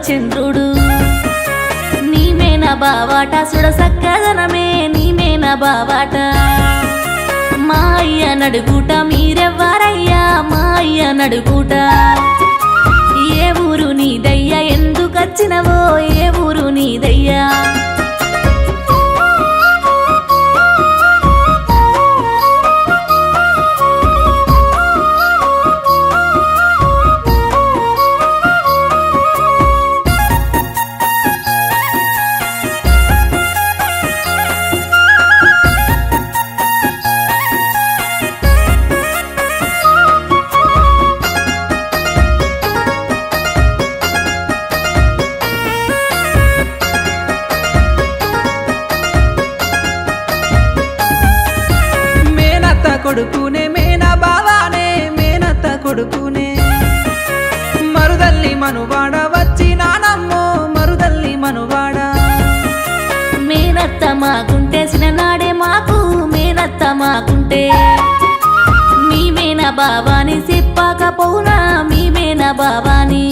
చంద్రుడు నీమేన బావాట సుడ సక్కదనమే నీమేన బావాట మా అయ్య నడుగుట మీరెవ్వరయ్యా మా అయ్య నడుగుట ఏ ఊరు నీదయ్యా ఎందుకచ్చినవో ఏ ఊరు నీదయ్యా కొడుకునే మేన బావానే మేనత్త కొడుకునే మరుదల్లి మనువాడ వచ్చి నానమ్మో మరుదల్లి మనువాడ మేనత్త మాకుంటే సిననాడే మాకు మేనత్త మాకుంటే మీమేన బావాని చెప్పకపోనా మీమేన బావాని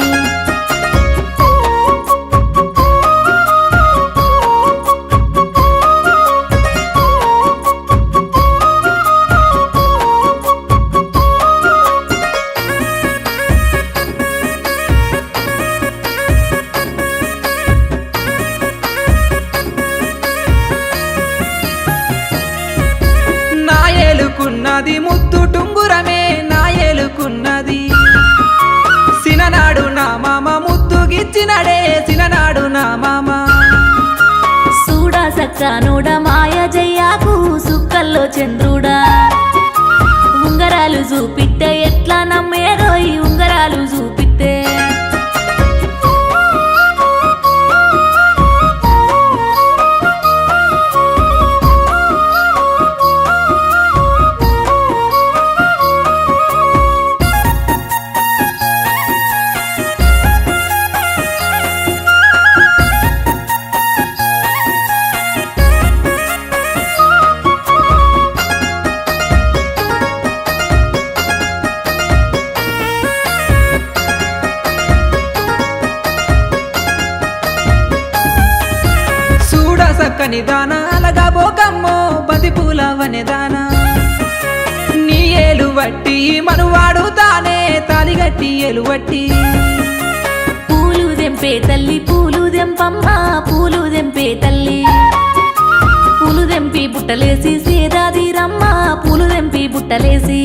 ఏలుకున్నది ముద్దు టుంగురమే నా ఏలుకున్నది సిననాడు నా మామ ముద్దుగిచ్చినడే సిననాడు నా మామ సూడా సక్కనోడ మాయ జయ్యాకు సుక్కల్లో చంద్రుడా ఉంగరాలు చూపిట్టే ఎట్లా నమ్మేరోయి ఉంగరాలు చూపిట్టే సక్కని దాన అలగా బోకమ్మో బంతి పూల వనెదాన నీ ఏలు వట్టి మనువాడు తానే తాలిగట్టి ఏలు వట్టి పూలు దెంపే తల్లి పూలు దెంపమ్మ పూలు దెంపే తల్లి పూలు దెంపి బుట్టలేసి సేదాది రమ్మ పూలు దెంపి బుట్టలేసి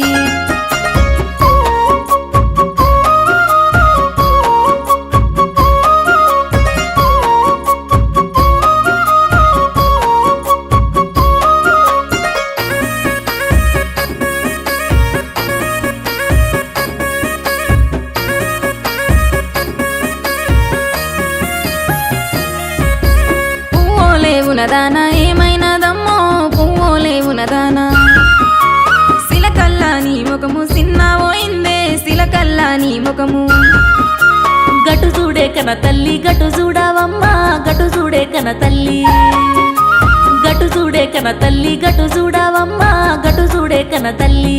ఉన్నదానా ఏమైనదమ్మో పువ్వులే ఉన్నదానా సిలకల్లా నీ ముఖము సిన్నపోయిందే సిలకల్లా నీ ముఖము గటు చూడే కన తల్లి గటు చూడవమ్మా గటు చూడే కన తల్లి గటు చూడే కన తల్లి గటు చూడవమ్మా గటు చూడే కన తల్లి